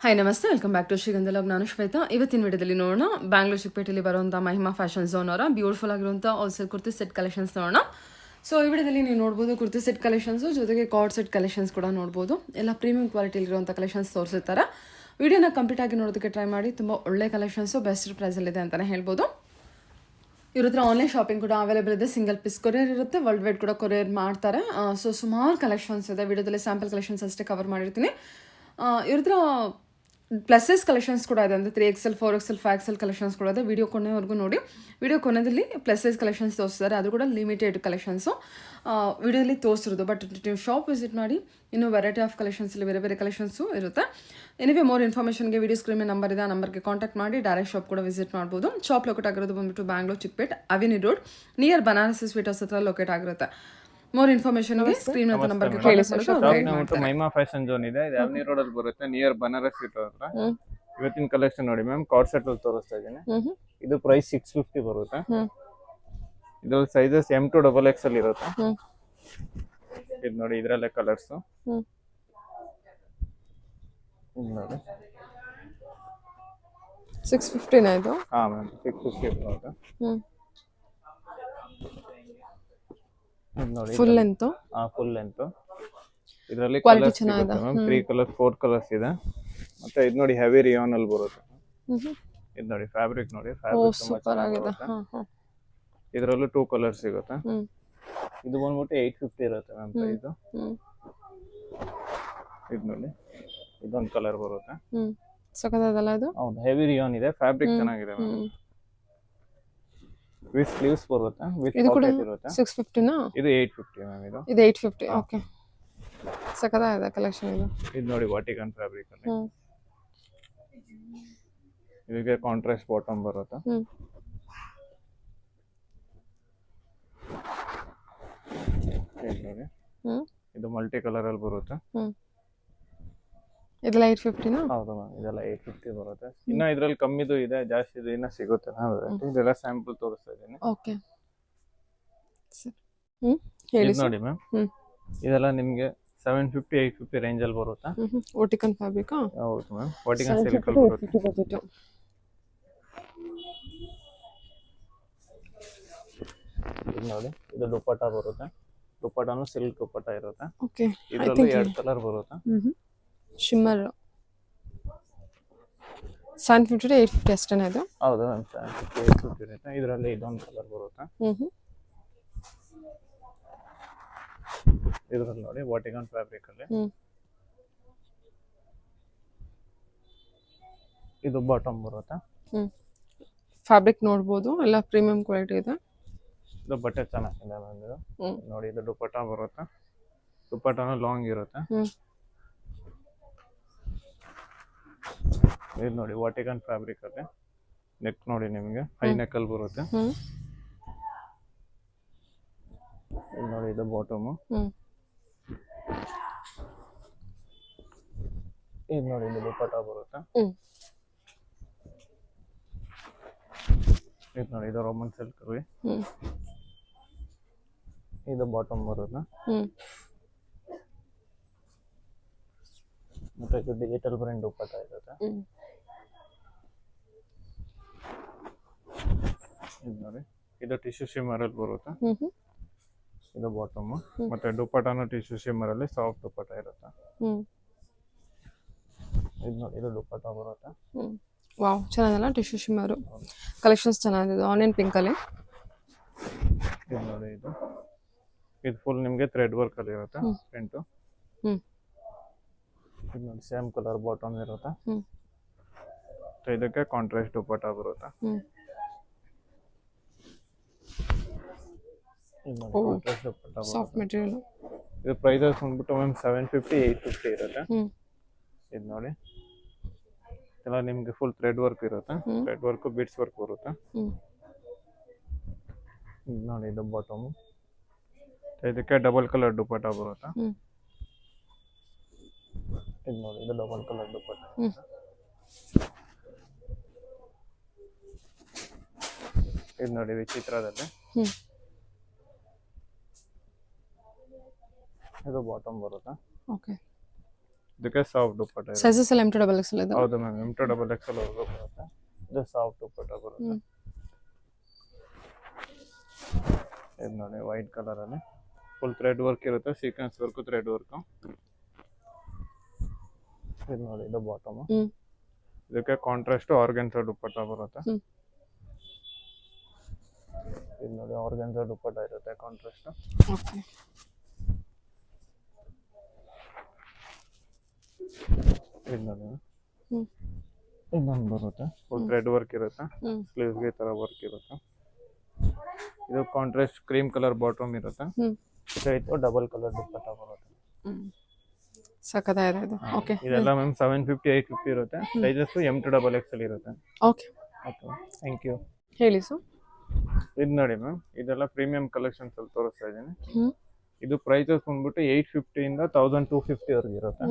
Hi ನಮಸ್ತೆ, welcome back to ಶ್ರೀಗಂಧಲೋಗ್. ನಾನು ಶ್ವೇತಾ. ಇವತ್ತಿನ ವಿಡಿಯೋದಲ್ಲಿ ನೋಡೋಣ ಬ್ಯಾಂಗ್ಳೂರ್ ಚಿಕ್ಕಪೇಟೆಯಲ್ಲಿ ಬರುವಂಥ ಮಹಿಮಾ ಫ್ಯಾಷನ್ ಝೋನ್ ಅವರ ಬ್ಯೂಟಿಫುಲ್ ಆಗಿರುವಂಥ ಹೋಲ್ಸೇಲ್ ಕುರ್ತಿ ಸೆಟ್ ಕಲೆಕ್ಷನ್ಸ್ ನೋಡೋಣ. ಸೊ ಈ ವಿಡಿಯೋದಲ್ಲಿ ನೀವು ನೋಡ್ಬೋದು ಕುರ್ತಿ ಸೆಟ್ ಕಲೆಕ್ಷನ್ಸು ಜೊತೆಗೆ ಕಾರ್ಡ್ ಸೆಟ್ ಕಲೆಕ್ಷನ್ಸ್ ಕೂಡ ನೋಡ್ಬೋದು. ಎಲ್ಲ ಪ್ರೀಮಿಯಂ ಕ್ವಾಲಿಟಿಲಿರುವಂಥ ಕಲೆಕ್ಷನ್ಸ್ ತೋರಿಸಿರ್ತಾರೆ. ವಿಡಿಯೋನ ಕಂಪ್ಲೀಟ್ ಆಗಿ ನೋಡೋದಕ್ಕೆ ಟ್ರೈ ಮಾಡಿ. ತುಂಬ ಒಳ್ಳೆ ಕಲೆಕ್ಷನ್ಸು ಬೆಸ್ಟ್ ಪ್ರೈಸಲ್ಲಿದೆ ಅಂತಲೇ ಹೇಳ್ಬೋದು. ಇವ್ರ ಹತ್ರ ಆನ್ಲೈನ್ ಶಾಪಿಂಗ್ ಕೂಡ ಅವೈಲೇಬಲ್ ಇದೆ. ಸಿಂಗಲ್ ಪೀಸ್ ಕೊರಿಯರ್ ಇರುತ್ತೆ, ವರ್ಲ್ಡ್ ವೈಡ್ ಕೂಡ ಕೊರಿಯರ್ ಮಾಡ್ತಾರೆ. ಸೊ ಸುಮಾರು ಕಲೆಕ್ಷನ್ಸ್ ಇದೆ. ವಿಡಿಯೋದಲ್ಲಿ ಸ್ಯಾಂಪಲ್ ಕಲೆಕ್ಷನ್ಸ್ ಅಷ್ಟೇ ಕವರ್ ಮಾಡಿರ್ತೀನಿ. ಇವ್ರ ಹತ್ರ ಪ್ಲಸ್ ಸೈಜ್ ಕಲೆಕ್ಷನ್ಸ್ ಕೂಡ ಇದೆ. ಅಂದರೆ 3XL 4XL 5XL ಕಲೆಕ್ಷನ್ಸ್ ಕೂಡ ಇದೆ. ವಿಡಿಯೋ ಕೊನೆವರೆಗೂ ನೋಡಿ. ವಿಡಿಯೋ ಕೊನೆಯಲ್ಲಿ ಪ್ಲಸ್ ಸೈಜ್ ಕಲೆಕ್ಷನ್ಸ್ ತೋರಿಸ್ತಾರೆ. ಅದು ಕೂಡ ಲಿಮಿಟೆಡ್ ಕಲೆಕ್ಷನ್ಸು ವಿಡಿಯೋದಲ್ಲಿ ತೋರಿಸಿರೋದು. ಬಟ್ ನೀವು ಶಾಪ್ ವಿಸಿಟ್ ಮಾಡಿ, ಇನ್ನೂ ವೆರೈಟಿ ಆಫ್ ಕಲೆಕ್ಷನ್ಸಲ್ಲಿ ಬೇರೆ ಬೇರೆ ಕಲೆಕ್ಷನ್ಸು ಇರುತ್ತೆ. ಎನಿವೆ ಮೋರ್ ಇನ್ಫಾರ್ಮೇಷನ್ಗೆ ವಿಡಿಯೋ ಸ್ಕ್ರೀನ್ ಮೇಲೆ ನಂಬರ್ ಇದೆ, ಆ ನಂಬರ್ಗೆ ಕಾಂಟ್ಯಾಕ್ಟ್ ಮಾಡಿ ಡೈರೆಕ್ಟ್ ಶಾಪ್ ಕೂಡ ವಿಸಿಟ್ ಮಾಡ್ಬೋದು. ಶಾಪ್ ಲೊಕೇಟ್ ಆಗಿರೋದು ಬಂದುಬಿಟ್ಟು Bangalore Chickpet Avenue Road near Banarasi sweet house ಹತ್ರ ಲೊಕೇಟ್ ಆಗಿರುತ್ತೆ. ಮೋರ್ ಇನ್ಫಾರ್ಮೇಷನ್ಗೆ ಸ್ಕ್ರೀನ್ ಅಂತ ನಂಬರ್ಗೆ ಮಹಿಮಾ ಫ್ಯಾಷನ್ ಝೋನ್ ಇದೆ. ಇದು ಅವನಿ ರೋಡ್ ಅಲ್ಲಿ ಬರುತ್ತೆ, ನಿಯರ್ ಬನಾರಸ್ ಸಿಟಿ ಹತ್ರ. ಇವತ್ತಿನ ಕಲೆಕ್ಷನ್ ನೋಡಿ ಮ್ಯಾಮ್, ಕಾರ್ಡ್ ಸೆಟ್ ಅಲ್ಲಿ ತೋರಿಸ್ತಾ ಇದ್ದೀನಿ. ಇದು ಪ್ರೈಸ್ 650 ಬರುತ್ತೆ. ಇದು ಸೈಜಸ್ M to XXL ಇರುತ್ತೆ. ಇದು ನೋಡಿ, ಇದರಲ್ಲೇ ಕಲರ್ಸ್ ನೋಡಿ. 650 ಇದು. ಹಾ ಮ್ಯಾಮ್, 650 ಬರುತ್ತೆ. ನೋಡಿ, ಫುಲ್ ಲೆಂತ್. Full length. ಇದರಲ್ಲಿ ಕಲರ್ಸ್ ಸಿಗುತ್ತೆ ಮ್ಯಾಮ್. 3 ಕಲರ್ಸ್ 4 ಕಲರ್ಸ್ ಇದೆ. ಮತ್ತೆ ಇದು ನೋಡಿ, ಹೆವಿ ರಿಯಾನ್ ಅಲ್ಲಿ ಬರುತ್ತೆ. ಇದು ನೋಡಿ, ಫ್ಯಾಬ್ರಿಕ್ ನೋಡಿ, ಫ್ಯಾಬ್ರಿಕ್ ಸೂಪರ್ ಆಗಿದೆ. ಇದರಲ್ಲೂ 2 ಕಲರ್ಸ್ ಸಿಗುತ್ತೆ. ಇದು ಬಂದ್ಬಿಟ್ಟು 850 ಇರುತ್ತೆ ಮ್ಯಾಮ್ ಪ್ರೈಸ್. ಇದು ನೋಡಿ, ಇದೊಂದು ಕಲರ್ ಬರುತ್ತೆ. ಸಖತ್ತಾದಲ್ಲ ಇದು? ಹೌದು, ಹೆವಿ ರಿಯಾನ್ ಇದೆ, ಫ್ಯಾಬ್ರಿಕ್ ಚೆನ್ನಾಗಿದೆ ಮ್ಯಾಮ್. ವಿತ್ ಸ್ಲೀವ್ಸ್ ಬರುತ್ತೆ, ವಿತ್ ಪಾಕೆಟ್ ಇರುತ್ತೆ. 650 ನಾ? ಇದು 850 ಮ್ಯಾಮ್. ಇದು 850. ಓಕೆ, ಸಖತ್ತಾಗಿದೆ ಕಲೆಕ್ಷನ್ ಇದು. ಇದು ನೋಡಿ, ವಾಟಿಕನ್ ಫ್ಯಾಬ್ರಿಕ್ ಅಲ್ಲಿ. ಇದಕ್ಕೆ ಕಾಂಟ್ರಾಸ್ಟ್ ಬಾಟಮ್ ಬರುತ್ತೆ. ಇದು ನೋಡಿ, ಇದು ಮಲ್ಟಿ ಕಲರ್ ಅಲ್ಲಿ ಬರುತ್ತೆ. ಇದೆಲ್ಲ 850 ನಾ? ಹೌದು ಮ್ಯಾಮ್, ಇದೆಲ್ಲ 850 ಬರುತ್ತೆ. ಇನ್ನ ಇದ್ರಲ್ಲಿ ಕಮ್ಮಿದು ಇದೆ, ಜಾಸ್ತಿ ಇದೆ, ಇನ್ನ ಸಿಗುತ್ತೆ. ಇದೆಲ್ಲ ಸ್ಯಾಂಪಲ್ ತೋರಿಸ್ತಾ ಇದ್ದೀನಿ. Okay sir. ಇದು ನೋಡಿ ಮ್ಯಾಮ್, ಇದೆಲ್ಲ ನಿಮ್ಗೆ 750 850 ರೇಂಜ್ ಅಲ್ಲಿ ಬರುತ್ತೆ. ವಾಟಿಕನ್ ಫ್ಯಾಬ್ರಿಕ್. ಹೌದು ಮ್ಯಾಮ್, ವಾಟಿಕನ್ ಸಿಲ್ಕ್ ಅಲ್ಲಿ ಬರುತ್ತೆ. ಇದು ನೋಡಿ, ಇದು ದುಪ್ಪಟ್ಟ ಬರುತ್ತೆ. ದುಪ್ಪಟ್ಟನು ಸಿಲ್ಕ್ ದುಪ್ಪಟ್ಟ ಇರುತ್ತೆ. ಓಕೆ, ಇದರಲ್ಲಿ 2 ಕಲರ್ ಬರುತ್ತೆ. ಶಿಮ್ಮರ್ 750 to 850 ಅಷ್ಟೇನಾ ಇದು? ಹೌದು ಮ್ಯಾಮ್, 750 850 ಇರುತ್ತೆ. ಇದರಲ್ಲಿ ಇದೊಂದು ಕಲರ್ ಬರುತ್ತೆ. ಇದರಲ್ಲಿ ನೋಡಿ, ವಾಟಿಕನ್ ಫ್ಯಾಬ್ರಿಕ್ ಅಲ್ಲಿ. ಇದು ಬಾಟಮ್ ಬರುತ್ತೆ. ಫ್ಯಾಬ್ರಿಕ್ ನೋಡ್ಬೋದು, ಎಲ್ಲ ಪ್ರೀಮಿಯಂ ಕ್ವಾಲಿಟಿ ಇದೆ. ಇದು ಬಟ್ಟೆ ಚೆನ್ನಾಗಿದೆ ಮ್ಯಾಮ್. ಇದು ನೋಡಿ, ಇದು ದುಪ್ಪಟ್ಟ ಬರುತ್ತೆ. ದುಪ್ಪಟ್ಟನು ಲಾಂಗ್ ಇರುತ್ತೆ. ಇದು ನೋಡಿ, ವಾಟಿಕನ್ ಫ್ಯಾಬ್ರಿಕ್ ಅಲ್ಲಿ. ನೆಕ್ ನೋಡಿ, ನಿಮಗೆ ಹೈ ನೆಕ್ ಅಲ್ಲಿ ಬರುತ್ತೆ. ಇದು ನೋಡಿ, ಇದು ಬಾಟಮ್. ಇದು ನೋಡಿ, ಇದು ದುಪ್ಪಟ್ಟ ಬರುತ್ತೆ. ಇದು ನೋಡಿ, ಇದು ರೋಮನ್ ಸಿಲ್ಕ್ ಅಲ್ಲಿ. ಇದು ಬಾಟಮ್ ಬರುತ್ತೆ. ಮತ್ತೆ ಇದು ಡಿಜಿಟಲ್ ಪ್ರಿಂಟ್ ದುಪ್ಪಟ್ಟ ಇರುತ್ತೆ. ಇದು ನೋಡಿ, ಇದು ಟಿಶ್ಯೂ ಶಿಮ್ಮರ್ ಅಲ್ಲಿ ಬರುತ್ತೆ. ಇದು ಬಾಟಮ್. ಮತ್ತೆ ದುಪ್ಪಟ್ಟನು ಟಿಶ್ಯೂ ಶಿಮ್ಮರ್ ಅಲ್ಲಿ ಸಾಫ್ಟ್ ದುಪ್ಪಟ್ಟ ಇರುತ್ತೆ. ಇದು ನೋಡಿ, ಇದು ದುಪ್ಪಟ್ಟ ಬರುತ್ತೆ. ವಾವ್, ಚೆನ್ನಾಗಿಲ್ಲ ಟಿಶ್ಯೂ ಶಿಮ್ಮರ್ ಕಲೆಕ್ಷನ್ಸ್ ಚೆನ್ನಾಗಿದೆ. ಆನಿಯನ್ ಪಿಂಕ್ ಅಲ್ಲಿ. ಇದು ನೋಡಿ, ಇದು ಫುಲ್ ನಿಮಗೆ ಥ್ರೆಡ್ ವರ್ಕ್ ಅಲ್ಲಿ ಇರುತ್ತೆ ಪ್ರಿಂಟ್. ಇದು ನೋಡಿ, ಸೇಮ್ ಕಲರ್ ಬಾಟಮ್ ಇರುತ್ತೆ. ಇದಕ್ಕೆ ಕಾಂಟ್ರಾಸ್ಟ್ ದುಪ್ಪಟ್ಟ ಬರುತ್ತೆ. ಇದು ನೋಡಿ, ಕಾಂಟ್ರಾಸ್ಟ್ ದುಪ್ಪಟ್ಟ ಸಾಫ್ಟ್ ಮೆಟೀರಿಯಲ್. ಇದು ಪ್ರೈಸಸ್ ಬಂದ್ಬಿಟ್ಟು ಮ್ಯಾಮ್ 750 850 ಇರುತ್ತೆ. ಇದು ನೋಡಿ, ಎಲ್ಲ ನಿಮ್ಗೆ ಫುಲ್ ಥ್ರೆಡ್ ವರ್ಕ್ ಇರುತ್ತೆ. ಥ್ರೆಡ್ ವರ್ಕ್, ಬೀಡ್ಸ್ ವರ್ಕ್ ಬರುತ್ತೆ. ಇದು ನೋಡಿ, ಇದು ಬಾಟಮ್. ಇದಕ್ಕೆ ಡಬಲ್ ಕಲರ್ ದುಪ್ಪಟ್ಟ ಬರುತ್ತೆ. ಇದು ನೋಡಿ, ಇದು ಡಬಲ್ ಕಲರ್ ದುಪ್ಪಟ್ಟ. ಇದು ನೋಡಿ, ವಿಚಿತ್ರದಲ್ಲಿ. ಇದು ಬಾಟಮ್ ಬರುತ್ತೆ. ಓಕೆ, ಇದಕ್ಕೆ ಸಾಫ್ಟ್ ದುಪ್ಪಟ್ಟ ಇರುತ್ತೆ. ಸೈಜಸ್ ಎಲ್ಲ M2XL ಇದೆ. ಹೌದು ಮ್ಯಾಮ್, M2XL ವರ್ಗೂ ಬರುತ್ತೆ. ಇದು ಸಾಫ್ಟ್ ದುಪ್ಪಟ್ಟ ಬರುತ್ತೆ. ಇದು ನೋಡಿ ವೈಟ್ ಕಲರ್ ಅಲ್ಲಿ ಫುಲ್ ಥ್ರೆಡ್ ವರ್ಕ್ ಇರುತ್ತೆ, ಸೀಕ್ವೆನ್ಸ್ ವರ್ಕ್, ಥ್ರೆಡ್ ವರ್ಕ್. ಇದು ನೋಡಿ ಇದು ಬಾಟಮ್. ಇದಕ್ಕೆ ಕಾಂಟ್ರಾಸ್ಟ್ ಆರ್ಗನ್ಸಾ ದುಪ್ಪಟ್ಟ ಬರುತ್ತೆ. ಇದು ನೋಡಿ ಆರ್ಗನ್ಸಾ ದುಪ್ಪಟ್ಟ ಇರುತ್ತೆ ಕಾಂಟ್ರಾಸ್ಟ್. ಓಕೆ. ಇದು ನೋಡಿ ಇನ್ನೊಂದು ಬರುತ್ತೆ, ಫುಲ್ ಥ್ರೆಡ್ ವರ್ಕ್ ಇರುತ್ತೆ, ಸ್ಲೀವ್ಸ್ಗೆ ಈ ತರ ವರ್ಕ್ ಇರುತ್ತೆ. ಇದು ಕಾಂಟ್ರಾಸ್ಟ್ ಕ್ರೀಮ್ ಕಲರ್ ಬಾಟಮ್ ಇರುತ್ತೆ. ಇದು ಡಬಲ್ ಕಲರ್ ದುಪ್ಪಟ್ಟ ಬರುತ್ತೆ. ಸಖತ್ತಾಗಿದೆ ಇದು. ಓಕೆ. ಇದೆಲ್ಲ ಮ್ಯಾಮ್ 750 850 ಇರುತ್ತೆ. ಸೈಜಸ್ M2XL ಇರುತ್ತೆ. ಓಕೆ. Okay, thank you. ಹೇಳಿ ಸರ್. ಇದು ನೋಡಿ ಮ್ಯಾಮ್, ಇದೆಲ್ಲ ಪ್ರೀಮಿಯಂ ಕಲೆಕ್ಷನ್ಸ್ ಅಲ್ಲಿ ತೋರಿಸ್ತಾ ಇದ್ದೀನಿ. ಇದು ಪ್ರೈಸಸ್ ಬಂದ್ಬಿಟ್ಟು 850 ಇಂದ 1250 ವರೆಗೆ ಇರುತ್ತೆ.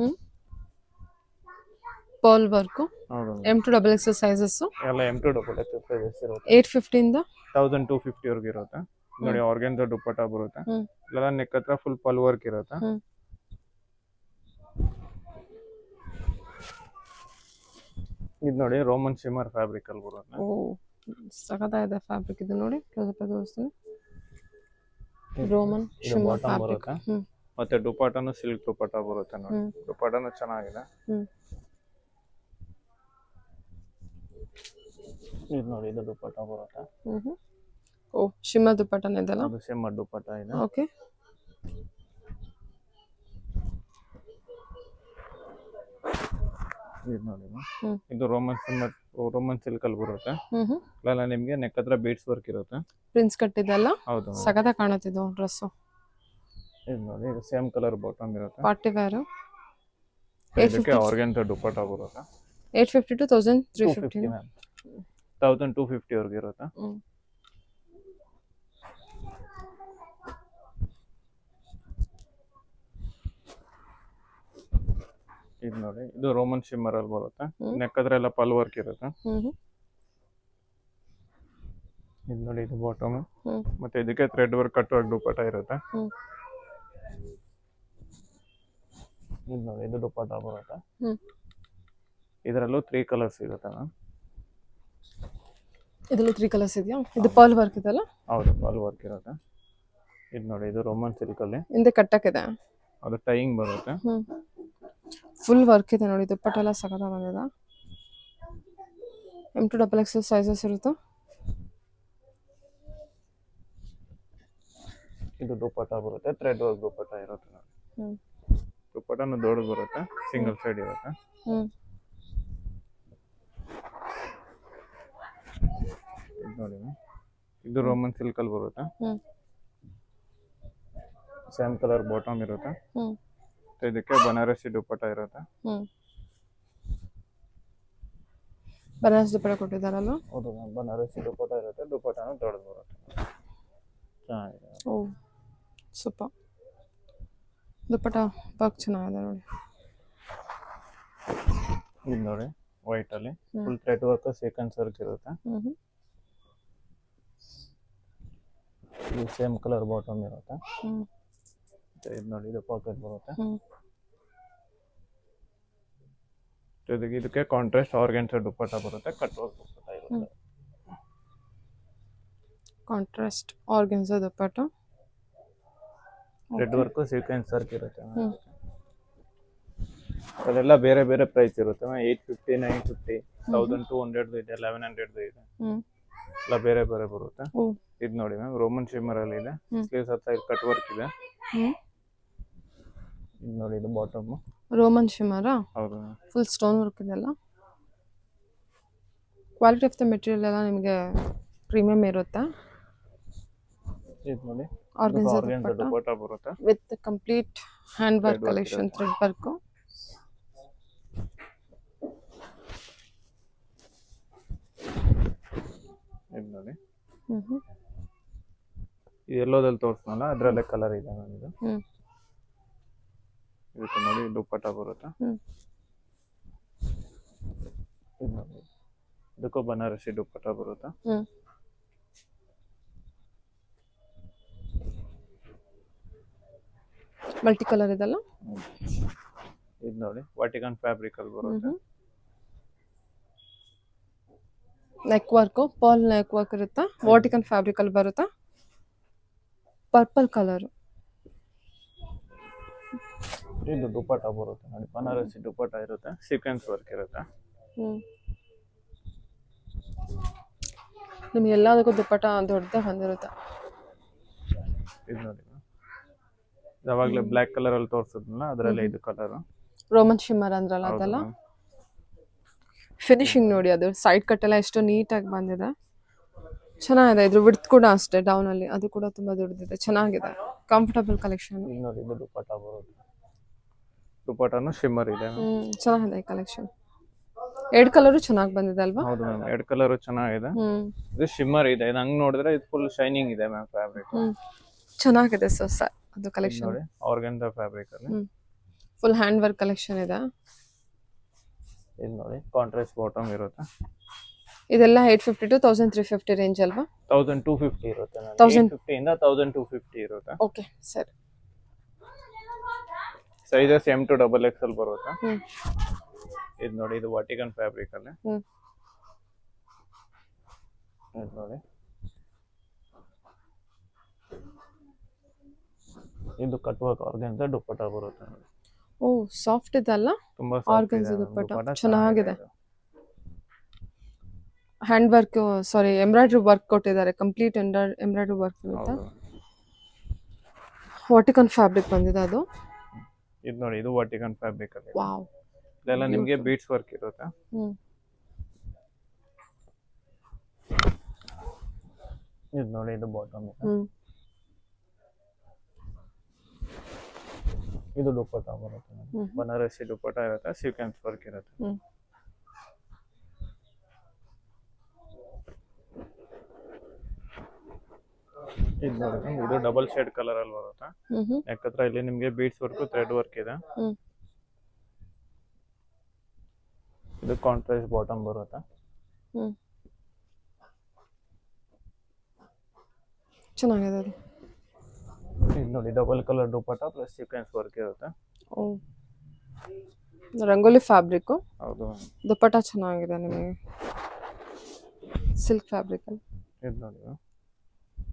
Pearl work. ಹೌದು, M2XL ಸೈಜಸ್ ಎಲ್ಲ M2XL ಸೈಜಸ್ ಇರುತ್ತೆ. 850 ಇಂದ 1250 ವರೆಗೆ ಇರುತ್ತೆ. ನೋಡಿ ಆರ್ಗನ್ಸಾ ದುಪ್ಪಟ್ಟ ಬರುತ್ತೆ. ಇಲ್ಲೆಲ್ಲ ನೆಕ್ ಹತ್ರ ಫುಲ್ ಪಲ್ ವರ್ಕ್ ಇರುತ್ತೆ. ಇದು ನೋಡಿ ರೋಮನ್ ಶಿಮ್ಮರ್ ಫ್ಯಾಬ್ರಿಕ್ ಅಲ್ಲಿ ಬರುತ್ತೆ. ಓ ಸಖತ್ತಾಗಿದೆ ಫ್ಯಾಬ್ರಿಕ್ ಇದು. ನೋಡಿ ಕ್ಲೋಸ್ ಅಪ್ ತೋರಿಸ್ತೀನಿ. Roman shimmer fabric. ಮತ್ತೆ ದುಪ್ಪಟ್ಟನು ಸಿಲ್ಕ್ ದುಪ್ಪಟ್ಟ ಬರುತ್ತೆ ನೋಡಿ. ದುಪ್ಪಟ್ಟನು ಚೆನ್ನಾಗಿದೆ. ಇದು ನೋಡಿ ಇದು ದುಪ್ಪಟ್ಟ ಬರುತ್ತೆ. ಓ ಶಿಮ್ಮರ್ ದುಪ್ಪಟ್ಟನ ಇದೆಲ್ಲ. ಅದು ಶಿಮ್ಮರ್ ದುಪ್ಪಟ್ಟ ಇದೆ. ಓಕೆ. ಇದು ನೋಡಿ ಇದು ರೋಮನ್ ಸಿಲ್ಕ್ ಅಲ್ಲಿ ಬರುತ್ತೆ. ಇಲ್ಲೆಲ್ಲ ನಿಮ್ಗೆ ನೆಕ್ ಹತ್ರ ಬೀಡ್ಸ್ ವರ್ಕ್ ಇರುತ್ತೆ. ಪ್ರಿನ್ಸ್ ಕಟ್ಟಿದೆಲ್ಲ. ಹೌದು, ಸಖತ್ತಾಗಿ ಕಾಣುತ್ತಿದ್ದು ಡ್ರೆಸ್. ಇದು ನೋಡಿ ಇದು ಸೇಮ್ ಕಲರ್ ಬಾಟಮ್ ಇರುತ್ತೆ. Party wear. ಇದಕ್ಕೆ ಆರ್ಗನ್ಸಾ ದುಪ್ಪಟ್ಟ ಬರುತ್ತೆ. 850 to 1350. 1250 ವರೆಗೆ ಇರುತ್ತೆ. ಇದು ನೋಡಿ ಇದು ರೋಮನ್ ಶಿಮ್ಮರ್ ಅಲ್ಲಿ ಬರುತ್ತೆ. ನೆಕ್ ಹತ್ರ ಎಲ್ಲ ಪಲ್ ವರ್ಕ್ ಇರುತ್ತೆ. ಇದು ನೋಡಿ ಇದು ಬಾಟಮ್. ಮತ್ತೆ ಇದಕ್ಕೆ ಥ್ರೆಡ್ ವರ್ಕ್ ಕಟ್ ವರ್ಕ್ ದುಪ್ಪಟ್ಟ ಇರುತ್ತೆ. ಇದು ನೋಡಿ ಇದು ದುಪ್ಪಟ್ಟ ಬರುತ್ತೆ. ಇದರಲ್ಲೂ 3 ಕಲರ್ಸ್ ಸಿಗುತ್ತೆ ಮ್ಯಾಮ್. ಇದರಲ್ಲೂ 3 ಕಲರ್ಸ್ ಇದೆಯಾ? ಇದು ಪರ್ಲ್ ವರ್ಕ್ ಇದೆಲ್ಲ. ಹೌದು, ಪರ್ಲ್ ವರ್ಕ್ ಇರುತ್ತೆ. ಇದು ನೋಡಿ ಇದು ರೋಮನ್ ಸಿಲ್ಕ್ ಅಲ್ಲಿ ಹಿಂದೆ ಕಟ್ಟಕ್ಕಿದೆ. ಅದು ಟೈಯಿಂಗ್ ಬರುತ್ತೆ. ಫುಲ್ ವರ್ಕ್ ಇದೆ ನೋಡಿ. ದುಪ್ಪಟ್ಟ ಎಲ್ಲ ಸಖತ್ತಾಗಿ ಬಂದಿದೆ. M2XL ಸೈಜಸ್ ಇರುತ್ತೆ. ಇದು ದುಪ್ಪಟ್ಟ ಬರುತ್ತೆ, ಥ್ರೆಡ್ ವರ್ಕ್ ದುಪ್ಪಟ್ಟ ಇರುತ್ತೆ ನೋಡಿ. ದುಪ್ಪಟ್ಟನು ದೊಡ್ಡದು ಬರುತ್ತೆ, ಸಿಂಗಲ್ ಸೈಡ್ ಇರುತ್ತೆ. ಇದು ನೋಡಿ ಇದು ರೋಮನ್ ಸಿಲ್ಕ್ ಅಲ್ಲಿ ಬರುತ್ತೆ. ಸೇಮ್ ಕಲರ್ ಬಾಟಮ್ ಇರುತ್ತೆ. ಇದಕ್ಕೆ ಬನಾರಸಿ ದುಪ್ಪಟ್ಟ ಇರುತ್ತೆ. ಬನಾರಸಿ ದುಪ್ಪಟ್ಟ ಕೊಟ್ಟಿದ್ದಾರಲ್ಲ. ಹೌದು, ಬನಾರಸಿ ದುಪ್ಪಟ್ಟ ಇರುತ್ತೆ. ದುಪ್ಪಟ್ಟನು ದೊಡ್ಡದು ಬರುತ್ತೆ. ಚೆನ್ನಾಗಿದೆ. ಓ ಸೂಪರ್. ದುಪ್ಪಟ್ಟ ವರ್ಕ್ ಚೆನ್ನಾಗಿದೆ ನೋಡಿ. ಇದು ನೋಡಿ ವೈಟ್ ಅಲ್ಲಿ full thread work, sequence work ಇರುತ್ತೆ. ಇದು ಸೇಮ್ ಕಲರ್ ಬಾಟಮ್ ಇರುತ್ತೆ. ಇದು ನೋಡಿ ಇದು ಪಾಕೆಟ್ ಬರುತ್ತೆ. ಇದಕ್ಕೆ ಕಾಂಟ್ರಾಸ್ಟ್ ಆರ್ಗನ್ಸಾ ದುಪ್ಪಟ್ಟ ಬರುತ್ತೆ, ಕಟ್ ವರ್ಕ್ ದುಪ್ಪಟ್ಟ ಇರುತ್ತೆ. ಕಾಂಟ್ರಾಸ್ಟ್ ಆರ್ಗನ್ಸಾ ದುಪ್ಪಟ್ಟ, ಥ್ರೆಡ್ ವರ್ಕ್, ಸೀಕ್ವೆನ್ಸ್ ವರ್ಕ್ ಇರುತ್ತೆ. ಅದೆಲ್ಲ ಬೇರೆ ಬೇರೆ ಪ್ರೈಸ್ ಇರುತ್ತೆ. 850, 950, 1200 ಇದೆ, 1100 ಇದೆ. ಎಲ್ಲ ಬೇರೆ ಬೇರೆ ಬರುತ್ತೆ. ಇದು ನೋಡಿ ಮ್ಯಾಮ್ ರೋಮನ್ ಶಿಮ್ಮರ್ ಅಲ್ಲಿ ಇದೆ. ಸ್ಲೀವ್ಸ್ ಹತ್ರ ಕಟ್ ವರ್ಕ್ ಇದೆ. ಇದು ನೋಡಿ ಇದು ಬಾಟಮ್. Roman shimmer. ಹೌದು, ಫುಲ್ ಸ್ಟೋನ್ ವರ್ಕ್ ಇದೆಲ್ಲ. ಕ್ವಾಲಿಟಿ ಆಫ್ ದ ಮೆಟೀರಿಯಲ್ ಎಲ್ಲ ನಿಮಗೆ ಪ್ರೀಮಿಯಂ ಇರುತ್ತೆ. ಇದು ನೋಡಿ ಆರ್ಗನ್ಸಾ ದುಪ್ಪಟ್ಟ ಬರುತ್ತೆ with complete hand work collection, thread work. ಇದು ನೋಡಿ ಇದು ಎಲ್ಲೋದಲ್ಲಿ ತೋರಿಸ್ನಲ್ಲ ಅದರಲ್ಲೇ ಕಲರ್ ಇದೆ ನನಗೆ. ಇದಕ್ಕೆ ನೋಡಿ ದುಪ್ಪಟ್ಟ ಬರುತ್ತೆ. ಇದು ನೋಡಿ ಇದಕ್ಕೂ ಬನಾರಸಿ ದುಪ್ಪಟ್ಟ ಬರುತ್ತೆ. ಮಲ್ಟಿ ಕಲರ್ ಇದೆಲ್ಲ. ಇದು ನೋಡಿ ವಾಟಿಕನ್ ಫ್ಯಾಬ್ರಿಕ್ ಅಲ್ಲಿ ಬರುತ್ತೆ. ನೆಕ್ ವರ್ಕು ಪಾಲ್ ನೆಕ್ ವರ್ಕ್ ಇರುತ್ತಾ, ವಾಟಿಕನ್ ಫ್ಯಾಬ್ರಿಕ್ ಅಲ್ಲಿ ಬರುತ್ತಾ, ಪರ್ಪಲ್ ಕಲರ್. ಇದು ದುಪಟ್ಟ ಬರುತ್ತೆ ನೋಡಿ, ಬನಾರಸಿ ದುಪಟ್ಟ ಇರುತ್ತೆ, ಸೀಕ್ವೆನ್ಸ್ ವರ್ಕ್ ಇರುತ್ತೆ. ನಿಮ್ಗೆ ಎಲ್ಲದಕ್ಕೂ ದುಪ್ಪಟ್ಟ ದೊಡ್ಡದೇ ಬಂದಿರುತ್ತೆ. ಇದು ನೋಡಿ ಯಾವಾಗಲೇ ಬ್ಲ್ಯಾಕ್ ಕಲರ್ ಅಲ್ಲಿ ತೋರಿಸಿದ್ನಲ್ಲ ಅದರಲ್ಲೇ ಇದು ಕಲರ್ ರೋಮನ್ ಶಿಮ್ಮರ್ ಅಂದ್ರಲ್ಲ ಅದೆಲ್ಲ. ಫಿನಿಶಿಂಗ್ ನೋಡಿ, ಅದು ಸೈಡ್ ಕಟ್ ಎಲ್ಲ ಎಷ್ಟು ನೀಟಾಗಿ ಬಂದಿದೆ, ಚೆನ್ನಾಗಿದೆ. ಇದ್ರ ವಿಡ್ತ್ ಕೂಡ ಅಷ್ಟೇ ಡೌನ್ ಅಲ್ಲಿ, ಅದು ಕೂಡ ತುಂಬಾ ದೊಡ್ಡದಿದೆ, ಚೆನ್ನಾಗಿದೆ, ಕಂಫರ್ಟಬಲ್ ಕಲೆಕ್ಷನ್. ಈಗ ನೋಡಿ ಇದು ದುಪಟ್ಟ ಬರುತ್ತೆ, ದುಪಟ್ಟನು ಶಿಮ್ಮರ್ ಇದೆ. ಚೆನ್ನಾಗಿದೆ ಈ ಕಲೆಕ್ಷನ್. ಎರಡು ಕಲರು ಚೆನ್ನಾಗಿ ಬಂದಿದೆ ಅಲ್ವಾ? ಹೌದು ಮ್ಯಾಮ್, ಎರಡು ಕಲರ್ ಚೆನ್ನಾಗಿದೆ. ಇದು ಶಿಮ್ಮರ್ ಇದೆ, ಇದು ಹಂಗ್ ನೋಡಿದ್ರೆ ಇದು ಫುಲ್ ಶೈನಿಂಗ್ ಇದೆ ಮ್ಯಾಮ್ ಫ್ಯಾಬ್ರಿಕ್. ಚೆನ್ನಾಗಿದೆ ಸರ್ ಅದು ಕಲೆಕ್ಷನ್. ನೋಡಿ ಆರ್ಗನ್ಜಾ ಫ್ಯಾಬ್ರಿಕ್ ಅಲ್ಲಿ ಫುಲ್ ಹ್ಯಾಂಡ್ ವರ್ಕ್ ಕಲೆಕ್ಷನ್ ಇದೆ. ಇದು ನೋಡಿ ಕಾಂಟ್ರಾಸ್ಟ್ ಬಾಟಮ್ ಇರುತ್ತೆ. ಇದೆಲ್ಲ 850 to 1350 ರೇಂಜ್ ಅಲ್ವಾ? 1250 ಇರುತ್ತೆ ಮ್ಯಾಮ್. 850 ಇಂದ 1250 ಇರುತ್ತೆ. ಓಕೆ ಸರಿ. ಸೈಜಸ್ M to XXL ಬರುತ್ತೆ. ಇದು ನೋಡಿ ಇದು ವಾಟಿಕನ್ ಫ್ಯಾಬ್ರಿಕ್ ಅಲ್ಲಿ. ಇದು ನೋಡಿ ಇದು ಕಟ್ ವರ್ಕ್ ಆರ್ಗನ್ಜಾ ದುಪಟ್ಟ ಬರುತ್ತೆ ನೋಡಿ. ಓ ಸಾಫ್ಟ್ ಇದಲ್ಲ, ತುಂಬಾ ಆರ್ಗನ್ಜಾ ದುಪಟ್ಟ ಚೆನ್ನಾಗಿದೆ. ಹ್ಯಾಂಡ್ ವರ್ಕ್ ಸಾರಿ ಎಂಬ್ರಾಯ್ಡ್ರಿ ವರ್ಕ್ ಕೊಟ್ಟಿದ್ದಾರೆ, ಕಂಪ್ಲೀಟ್ ಎಂಬ್ರಾಯ್ಡ್ರಿ ವರ್ಕ್ ಇರುತ್ತೆ. ವಾಟಿಕನ್ ಫ್ಯಾಬ್ರಿಕ್ ಬಂದಿದೆ ಅದು. ಇದು ನೋಡಿ ಇದು ವಾಟಿಕನ್ ಫ್ಯಾಬ್ರಿಕ್ ಅಲ್ಲಿ. ವಾವ್, ಇದೆಲ್ಲ ನಿಮಗೆ ಬೀಡ್ಸ್ ವರ್ಕ್ ಇರುತ್ತೆ. ಇದು ನೋಡಿ ಇದು ಬಾಟಮ್ ಇದೆ. ಇದು ದುಪಟ್ಟ ಬರುತ್ತೆ, ಬನಾರಸಿ ದುಪಟ್ಟ ಇರುತ್ತೆ, ಸೀಕ್ವೆನ್ಸ್ ವರ್ಕ್ ಇರುತ್ತೆ. ಇದು ನೋಡಿ ಇದು ಡಬಲ್ ಶೇಡ್ ಕಲರ್ ಅಲ್ಲಿ ಬರುತ್ತೆ. ಯಾಕಂದ್ರೆ ಇಲ್ಲಿ ನಿಮ್ಗೆ ಬೀಡ್ಸ್ ವರ್ಕ್ ಥ್ರೆಡ್ ವರ್ಕ್ ಇದೆ. ಇದು ಕಾಂಟ್ರಾಸ್ಟ್ ಬಾಟಮ್ ಬರುತ್ತೆ. ಚೆನ್ನಾಗಿದೆ ಅದು. ಇದು ನೋಡಿ double colour dupatta plus sequence work ಇರುತ್ತೆ. ಓ ರಂಗೋಲಿ ಫ್ಯಾಬ್ರಿಕ್. ಹೌದು, ದುಪಟ್ಟ ಚೆನ್ನಾಗಿದೆ ನಿಮಗೆ, ಸಿಲ್ಕ್ ಫ್ಯಾಬ್ರಿಕ್ ಅಲ್ಲಿ. ಇದು ನೋಡಿ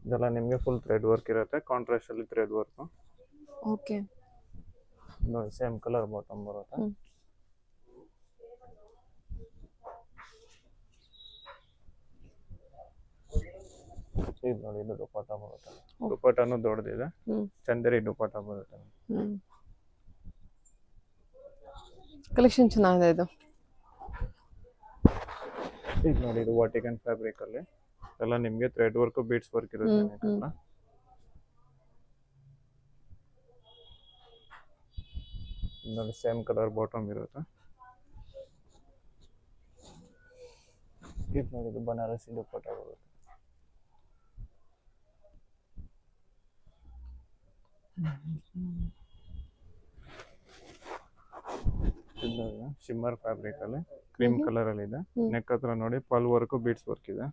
ಇದೆಲ್ಲ ನಿಮಗೆ ಫುಲ್ ಥ್ರೆಡ್ ವರ್ಕ್ ಇರುತ್ತೆ, ಕಾಂಟ್ರಾಸ್ಟ್ ಅಲ್ಲಿ ಥ್ರೆಡ್ ವರ್ಕ್. ಓಕೆ ನೋಡಿ ಸೇಮ್ ಕಲರ್ ಬಾಟಮ್ ಬರುತ್ತೆ. ಇದು ನೋಡಿ ಇದು ದುಪಟ್ಟ ಬರುತ್ತೆ, ದುಪಟ್ಟನು ದೊಡ್ಡದಿದೆ, ಚಂದೇರಿ ದುಪಟ್ಟ ಬರುತ್ತೆ. ಕಲೆಕ್ಷನ್ ಚೆನ್ನಾಗಿದೆ ಇದು. ಇದು ನೋಡಿ ಇದು ವಾಟಿಕನ್ ಫ್ಯಾಬ್ರಿಕ್ ಅಲ್ಲಿ ಎಲ್ಲ ನಿಮ್ಗೆ ಥ್ರೆಡ್ ವರ್ಕ್ ಬೀಡ್ಸ್ ವರ್ಕ್ ಇರುತ್ತೆ. ನೋಡಿ ಸೇಮ್ ಕಲರ್ ಬಾಟಮ್ ಇರುತ್ತೆ. ಇದು ನೋಡಿ ಇದು ಬನಾರಸಿ ದುಪಟ್ಟ ಬರುತ್ತೆ. ಇದು ಶಿಮ್ಮರ್ ಫ್ಯಾಬ್ರಿಕ್ ಅಲ್ಲಿ ಕ್ರೀಮ್ ಕಲರ್ ಅಲ್ಲಿ ಇದೆ. ನೆಕ್ ಹತ್ರ ನೋಡಿ ಪಲ್ ವರ್ಕ್ ಬೀಡ್ಸ್ ವರ್ಕ್ ಇದೆ.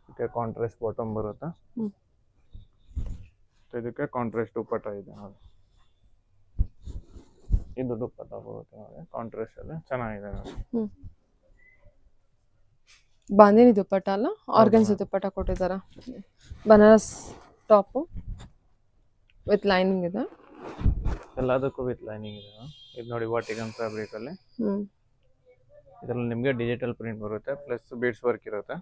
ಇದಕ್ಕೆ ಕಾಂಟ್ರಾಸ್ಟ್ ಬಾಟಮ್ ಬರುತ್ತೆ, ಇದಕ್ಕೆ ಕಾಂಟ್ರಾಸ್ಟ್ ದುಪಟ್ಟ ಇದೆ ನೋಡಿ. ಇದು ದುಪಟ್ಟ ಬರುತ್ತೆ ನೋಡಿ, ಕಾಂಟ್ರಾಸ್ಟ್ ಅಲ್ಲಿ ಚೆನ್ನಾಗಿದೆ ನೋಡಿ. ಬಾಂದಿನಿ ದುಪಟ್ಟ ಅಲ್ಲ, ಆರ್ಗನ್ಜಾ ದುಪಟ್ಟ ಕೊಟ್ಟಿದ್ದಾರೆ. ಬನಾರಸ್ ಟಾಪ್ ವಿತ್ ಲೈನಿಂಗ್ ಇದೆ, ಎಲ್ಲದಕ್ಕೂ ವಿತ್ ಲೈನಿಂಗ್ ಇದೆ. ಇದು ನೋಡಿ ವಾಟಿಕನ್ ಫ್ಯಾಬ್ರಿಕ್ ಅಲ್ಲಿ ಇದರಲ್ಲಿ ನಿಮಗೆ ಡಿಜಿಟಲ್ ಪ್ರಿಂಟ್ ಬರುತ್ತೆ ಪ್ಲಸ್ ಬೀಡ್ಸ್ ವರ್ಕ್ ಇರುತ್ತೆ.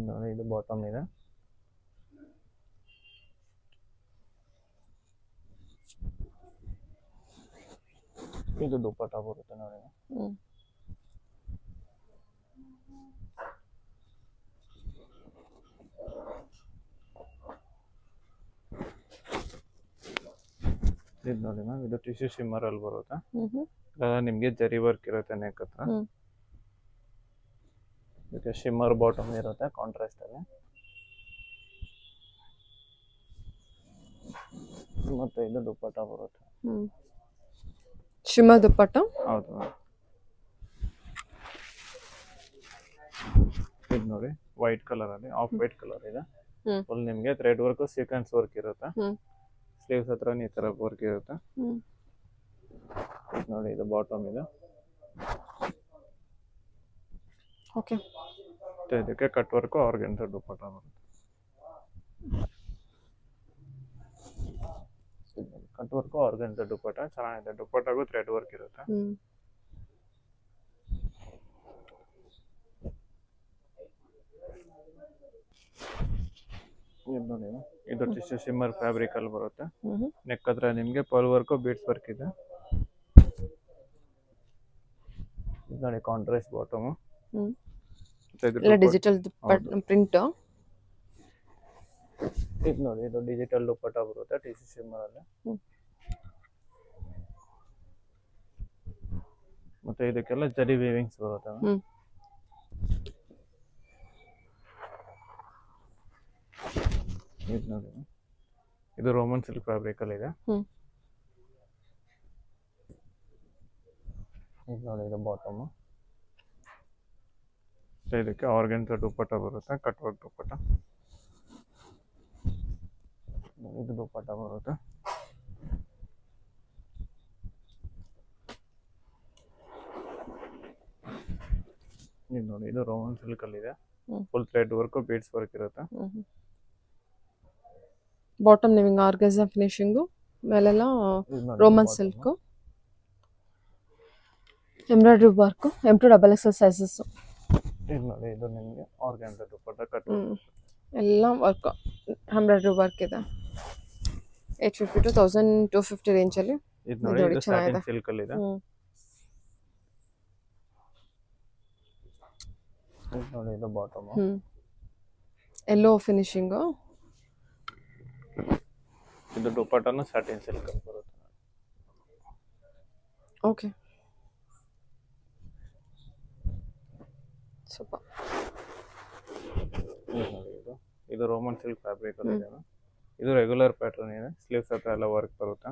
ನೋಡಿ ಇದು ಬಾಟಮ್ ಇದೆ. ಇದು ದುಪಟ್ಟ ಬರುತ್ತೆ ನೋಡಿ. ಇದು ನೋಡಿ ಮ್ಯಾಮ್ ಇದು ಟಿಶ್ಯೂ ಶಿಮ್ಮರ್ ಅಲ್ಲಿ ಬರುತ್ತೆ. ನಿಮ್ಗೆ ಜರಿ ವರ್ಕ್ ಇರುತ್ತೆ ನೆಕ್ ಹತ್ರ, ಇದಕ್ಕೆ ಶಿಮ್ಮರ್ ಬಾಟಮ್ ಇರುತ್ತೆ ಕಾಂಟ್ರಾಸ್ಟ್ ಅಲ್ಲಿ. ಮತ್ತೆ ಇದು ದುಪಟ್ಟ ಬರುತ್ತೆ, ಶಿಮ್ಮರ್ ದುಪಟ್ಟ. ಹೌದು, ಇದು ನೋಡಿ ವೈಟ್ ಕಲರ್ ಅಲ್ಲಿ ಆಫ್ ವೈಟ್ ಕಲರ್ ಇದೆ. ಫುಲ್ ನಿಮ್ಗೆ ಥ್ರೆಡ್ ವರ್ಕ್ ಸೀಕ್ವೆನ್ಸ್ ವರ್ಕ್ ಇರುತ್ತೆ. ಸ್ಲೀವ್ಸ್ ಹತ್ರ ಈ ತರ ವರ್ಕ್ ಇರುತ್ತೆ. ಇದ್ ನೋಡಿ ಇದು ಬಾಟಮ್ ಇದೆ. ಓಕೆ. ಮತ್ತೆ ಇದಕ್ಕೆ ಕಟ್ ವರ್ಕ್ ಆರ್ಗೆನ್ಸಾ ದುಪ್ಪಟ್ಟ ಬರುತ್ತೆ. ಕಟ್ ವರ್ಕ್ ಆರ್ಗೆನ್ಸಾ ದುಪ್ಪಟ್ಟ ಚೆನ್ನಾಗಿದೆ. ದುಪ್ಪಟ್ಟಾಗೂ ಥ್ರೆಡ್ ವರ್ಕ್ ಇರುತ್ತೆ. ಇದು ನೋಡಿ ಇದು ಟಿಶ್ಯೂ ಶಿಮ್ಮರ್ ಫ್ಯಾಬ್ರಿಕ್ ಅಲ್ಲಿ ಬರುತ್ತೆ. ನೆಕ್ ಹತ್ರ ನಿಮ್ಗೆ ಪರ್ಲ್ ವರ್ಕ್ ಬೀಡ್ಸ್ ವರ್ಕ್ ಇದೆ. ಇದು ನೋಡಿ ಕಾಂಟ್ರಾಸ್ಟ್ ಬಾಟಮ್. ಇಲ್ಲ ಡಿಜಿಟಲ್ ಪ್ರಿಂಟ್. ಇದು ನೋಡಿ ಇದು ಡಿಜಿಟಲ್ ದುಪ್ಪಟ್ಟ ಬರುತ್ತೆ ಟಿಶ್ಯೂ ಶಿಮ್ಮರ್ ಅಲ್ಲಿ. ಮತ್ತೆ ಇದಕ್ಕೆಲ್ಲ ಜರಿ ವೀವಿಂಗ್ಸ್ ಬರುತ್ತೆ. ಇದು ನೋಡಿ ಇದು ರೋಮನ್ ಸಿಲ್ಕ್ ಫ್ಯಾಬ್ರಿಕ್ ಅಲ್ಲಿ ಇದೆ. ಇದು ನೋಡಿ ಇದು ಬಾಟಮ್. ಇದಕ್ಕೆ ಆರ್ಗೆನ್ಸಾ ದುಪ್ಪಟ್ಟ ಬರುತ್ತೆ ಕಟ್ ವರ್ಕ್ ದುಪ್ಪಟ್ಟ. ಇದು ದುಪ್ಪಟ್ಟ ಬರುತ್ತೆ. ಇದು ನೋಡಿ ಇದು ರೋಮನ್ ಸಿಲ್ಕ್ ಅಲ್ಲಿ ಇದೆ. Full thread work beads work ಇರುತ್ತೆ. ಬಾಟಮ್ ನಿಮಗೆ ಆರ್ಗನ್ಸಾ ಫಿನಿಶಿಂಗು, ಮೇಲೆಲ್ಲ Roman silk, embroidery work, M2XXL sizes. ಇದು ನೋಡಿ ಇದು ನಿಮಗೆ ಆರ್ಗನ್ಸಾ ದುಪ್ಪಟ್ಟ ಕಟ್ ಎಲ್ಲ ವರ್ಕ್ ಎಂಬ್ರಾಯ್ಡ್ರಿ ವರ್ಕ್ ಇದೆ. 850 to 1250 ರೇಂಜ್ ಅಲ್ಲಿ. ಇದು ನೋಡಿ ಇದು ಸ್ಯಾಟಿನ್ ಸಿಲ್ಕ್ ಅಲ್ಲಿ ಇದೆ. ಇದು ನೋಡಿ ಇದು ಬಾಟಮ್. ಎಲ್ಲೋ ಫಿನಿಶಿಂಗ್. ಇದು ದುಪ್ಪಟ್ಟನು ಸ್ಯಾಟಿನ್ ಸಿಲ್ಕ್ ಅಲ್ಲಿ ಬರುತ್ತೆ. ಓಕೆ. ಸೂಪರ್. ಇದು ರೋಮನ್ ಸಿಲ್ಕ್ ಫ್ಯಾಬ್ರಿಕ್ ಅಲ್ಲಿ ಇದೆ. ಇದು ರೆಗ್ಯುಲರ್ ಪ್ಯಾಟರ್ನ್ ಇದೆ. ಸ್ಲೀವ್ಸ್ ಹತ್ರ ಎಲ್ಲ ವರ್ಕ್ ಬರುತ್ತೆ.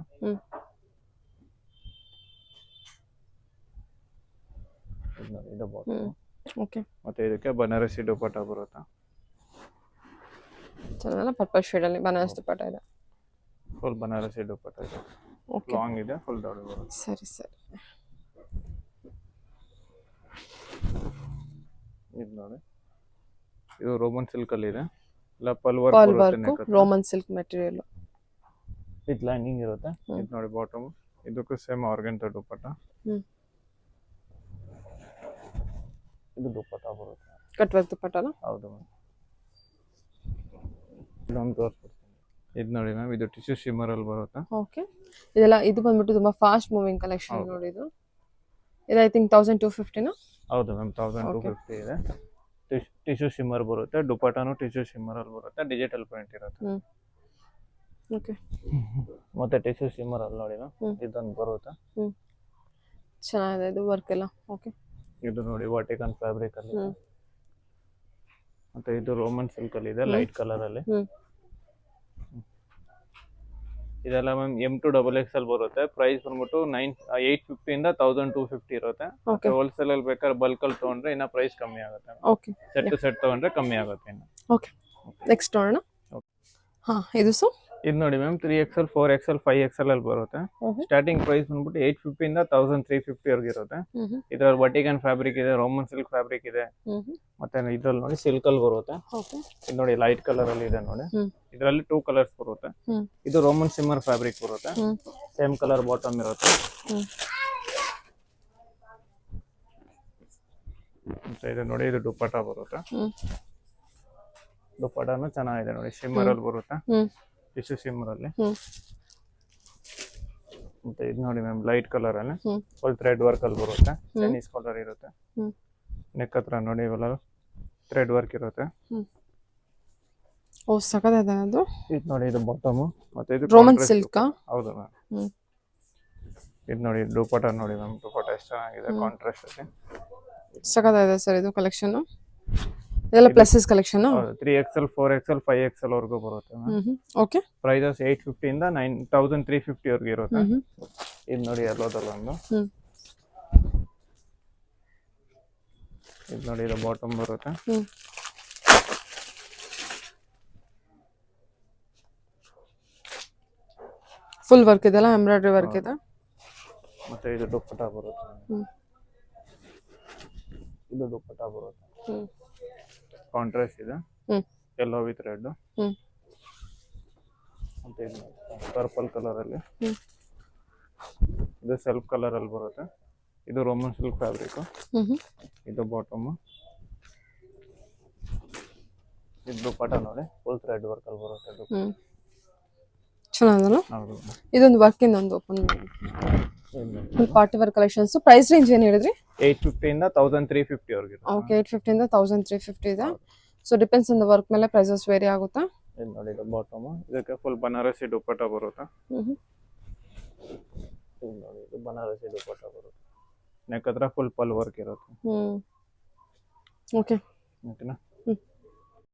ಇದು ಬಾಟಮ್. ಓಕೆ. ಮತ್ತೆ ಇದಕ್ಕೆ ಬನಾರಸಿ ದುಪ್ಪಟ್ಟ ಬರುತ್ತೆ. ಚೆನ್ನಾಗಿ ಪರ್ಪಲ್ ಶೇಡ್ ಅಲ್ಲಿ ಬನಾರಸಿ ದುಪ್ಪಟ್ಟ ಇದೆ. ಫುಲ್ ಬನಾರಸಿ ದುಪ್ಪಟ್ಟ ಇದೆ. ಲಾಂಗ್ ಇದೆ, ಫುಲ್ ದೊಡ್ಡ ಬರುತ್ತೆ. ಸರಿ ಸರಿ. ಇದು ನೋಡಿ ಇದು ರೋಮನ್ ಸಿಲ್ಕ್ ಅಲ್ಲಿ ಇದೆ. ಇಲ್ಲ ಪಲ್ work work Roman silk material. With lining ಇರುತ್ತೆ. ಇದು ನೋಡಿ ಬಾಟಮ್. ಇದಕ್ಕೂ ಸೇಮ್ ಆರ್ಗೆನ್ಸಾ ದುಪ್ಪಟ್ಟ. ಇದು ದುಪ್ಪಟ್ಟ ಬರುತ್ತೆ. ಕಟ್ ವರ್ಕ್ ದುಪ್ಪಟ್ಟನ? ಹೌದು ಮ್ಯಾಮ್. ಇದೊಂದು ತೋರಿಸ್ತೀನಿ. ಇದು ನೋಡಿ ಮ್ಯಾಮ್ ಇದು ಟಿಶ್ಯೂ ಶಿಮ್ಮರ್ ಅಲ್ಲಿ ಬರುತ್ತೆ. ಓಕೆ. ಇದೆಲ್ಲ ಇದು ಬಂದ್ಬಿಟ್ಟು ತುಂಬಾ ಫಾಸ್ಟ್ ಮೂವಿಂಗ್ ಕಲೆಕ್ಷನ್ ನೋಡಿ ಇದು. ಇದು ಐ ಥಿಂಕ್ 1250 ನಾ? ಹೌದು ಮ್ಯಾಮ್ 1250 ಇದೆ. ಟಿಶ್ಯೂ ಶಿಮ್ಮರ್ ಬರುತ್ತೆ. ದುಪ್ಪಟ್ಟನು ಟಿಶ್ಯೂ ಶಿಮ್ಮರ್ ಅಲ್ಲಿ ಬರುತ್ತೆ. ಡಿಜಿಟಲ್ ಪ್ರಿಂಟ್ ಇರುತ್ತೆ. ಓಕೆ. ಮತ್ತೆ ಟಿಶ್ಯೂ ಶಿಮ್ಮರ್ ಅಲ್ಲಿ ನೋಡಿ ಮ್ಯಾಮ್ ಇದೊಂದು ಬರುತ್ತೆ. ಚೆನ್ನಾಗಿದೆ ಇದು ವರ್ಕ್ ಎಲ್ಲ. ಓಕೆ. ಇದು ನೋಡಿ ವರ್ಟಿಕಲ್ ಫ್ಯಾಬ್ರಿಕ್ ಅಲ್ಲಿ. ಮತ್ತೆ ಇದು ರೋಮನ್ ಸಿಲ್ಕ್ ಅಲ್ಲಿ ಇದೆ ಲೈಟ್ ಕಲರ್ ಅಲ್ಲಿ. ಇದೆಲ್ಲ ಮ್ಯಾಮ್ M2XXL ಬರುತ್ತೆ. ಪ್ರೈಸ್ ಬಂದ್ಬಿಟ್ಟು 850 ಇಂದ 1250 ಇರುತ್ತೆ. ಹೋಲ್ಸೇಲ್ ಅಲ್ಲಿ ಬೇಕಾದ್ರೆ ಬಲ್ಕ್ ಅಲ್ಲಿ ತಗೊಂಡ್ರೆ ಇನ್ನ ಪ್ರೈಸ್ ಕಮ್ಮಿ ಆಗುತ್ತೆ. ಓಕೆ. ಸೆಟ್ ತಗೊಂಡ್ರೆ ಕಮ್ಮಿ ಆಗುತ್ತೆ ಇನ್ನು. ಓಕೆ. ನೆಕ್ಸ್ಟ್ ನೋಡೋಣ. ಹಾ ಇದು ಸೊ ಇದು ನೋಡಿ ಮ್ಯಾಮ್ 3XL 4XL 5XL ಅಲ್ಲಿ ಬರುತ್ತೆ. ಸ್ಟಾರ್ಟಿಂಗ್ ಪ್ರೈಸ್ ಬಂದ್ಬಿಟ್ಟು 850 ಇಂದ 1350 ವರೆಗೆ ಇರುತ್ತೆ. ಇದ್ರಲ್ಲಿ ವರ್ಟಿಕಲ್ ಫ್ಯಾಬ್ರಿಕ್ ಇದೆ, ರೋಮನ್ ಸಿಲ್ಕ್ ಫ್ಯಾಬ್ರಿಕ್ ಇದೆ. ಮತ್ತೆ ಇದ್ರಲ್ಲಿ ನೋಡಿ ಸಿಲ್ಕ್ ಅಲ್ಲಿ ಬರುತ್ತೆ. ಇದು ನೋಡಿ ಲೈಟ್ ಕಲರ್ ಅಲ್ಲಿ ಇದೆ ನೋಡಿ. ಇದರಲ್ಲಿ 2 ಕಲರ್ಸ್ ಬರುತ್ತೆ. ಇದು ರೋಮನ್ ಶಿಮ್ಮರ್ ಫ್ಯಾಬ್ರಿಕ್ ಬರುತ್ತೆ. ಸೇಮ್ ಕಲರ್ ಬಾಟಮ್ ಇರುತ್ತೆ. ಮತ್ತೆ ಇದು ನೋಡಿ ಇದು ದುಪ್ಪಟ್ಟ ಬರುತ್ತೆ. ದುಪ್ಪಟ್ಟನು ಚೆನ್ನಾಗಿದೆ ನೋಡಿ. ಶಿಮ್ಮರ್ ಅಲ್ಲಿ ಬರುತ್ತೆ. ಟಿಶ್ಯೂ ಶಿಮ್ಮರ್ ಅಲ್ಲಿ. ಮತ್ತೆ ಇದು ನೋಡಿ ಮ್ಯಾಮ್ ಲೈಟ್ ಕಲರ್ ಅಲ್ಲಿ ಫುಲ್ ಥ್ರೆಡ್ ವರ್ಕ್ ಅಲ್ಲಿ ಬರುತ್ತೆ. ಚೈನೀಸ್ ಕಲರ್ ಇರುತ್ತೆ. ನೆಕ್ ಹತ್ರ ನೋಡಿ ಇವೆಲ್ಲ ಥ್ರೆಡ್ ವರ್ಕ್ ಇರುತ್ತೆ. ಓ ಸಕದಾಗಿದೆ ಅದು. ಇದು ನೋಡಿ ಇದು ಬಾಟಮ್. ಮತ್ತೆ ಇದು ರೋಮನ್ ಸಿಲ್ಕ್. ಹೌದು ಮ್ಯಾಮ್. ಇದು ನೋಡಿ ದುಪ್ಪಟ್ಟ ನೋಡಿ ಮ್ಯಾಮ್. ದುಪ್ಪಟ್ಟ ಎಷ್ಟು ಚೆನ್ನಾಗಿದೆ ಕಾಂಟ್ರಾಸ್ಟ್ ಅಲ್ಲಿ. ಸಕದಾಗಿದೆ ಸರ್ ಇದು ಕಲೆಕ್ಷನ್. ಇದೆಲ್ಲ pluses collection. 3XL 4XL 5XL ವರೆಗೂ ಬರುತ್ತೆ ಮ್ಯಾಮ್. ಓಕೆ. ಪ್ರೈಸಸ್ 850 ಇಂದ 9350 ವರೆಗೆ ಇರುತ್ತೆ. ಇದು ನೋಡಿ ಎಲ್ಲೋದಲ್ಲ ಒಂದು. ಇದು ನೋಡಿ ಇದು ಬಾಟಮ್ ಬರುತ್ತೆ. ಫುಲ್ ವರ್ಕ್ ಇದೆಲ್ಲ ಎಂಬ್ರಾಯ್ಡ್ರಿ ವರ್ಕ್ ಇದೆ. ಮತ್ತೆ ಇದು ದುಪ್ಪಟ ಬರುತ್ತೆ. ಹ್ಮ್. ಇದು ದುಪ್ಪಟ ಬರುತ್ತೆ. ಹ್ಮ್. ಕಾಂಟ್ರಾಸ್ಟ್ ಇದೆ. ಹ್ಮ್. Yellow with red. ಹ್ಮ್. ಮತ್ತೆ ಇದು ಪರ್ಪಲ್ ಕಲರ್ ಅಲ್ಲಿ. ಹ್ಮ್. ಇದು ಸೆಲ್ಫ್ ಕಲರ್ ಅಲ್ಲಿ ಬರುತ್ತೆ. ಇದು ರೋಮನ್ ಸಿಲ್ಕ್ ಫ್ಯಾಬ್ರಿಕ್. ಹ್ಮ್. ಇದು ಬಾಟಮ್. ಇದು ದುಪ್ಪಟ ನೋಡಿ ಫುಲ್ ಥ್ರೆಡ್ ವರ್ಕ್ ಅಲ್ಲಿ ಬರುತ್ತೆ. ಹ್ಮ್. ಚೆನ್ನಾಗಲ್ಲ. ಹೌದು. ಇದೊಂದು ವರ್ಕ್ ಇಂದೊಂದು open full party wear collections. Price range ಏನು ಹೇಳಿದ್ರಿ? 850 ಇಂದ 1350 ವರೆಗೆ. ಓಕೆ, 850 ಇಂದ 1350 ಇದೆ. So depends on the work ಮೇಲೆ ಪ್ರೈಸಸ್ ವೇರಿ ಆಗುತ್ತಾ. ಇದು ನೋಡಿ ಇದು ಬಾಟಮ್. ಇದಕ್ಕೆ ಫುಲ್ ಬನಾರಸಿ ದುಪ್ಪಟ ಬರುತ್ತೆ. ಹ್ಮ್. ಇದು ನೋಡಿ ಇದು ಬನಾರಸಿ ದುಪ್ಪಟ ಬರುತ್ತೆ. ನೆಕ್ ಹತ್ರ ಫುಲ್ ಪಲ್ ವರ್ಕ್ ಇರುತ್ತೆ. ಹ್ಮ್. ಓಕೆ. ಓಕೆನಾ?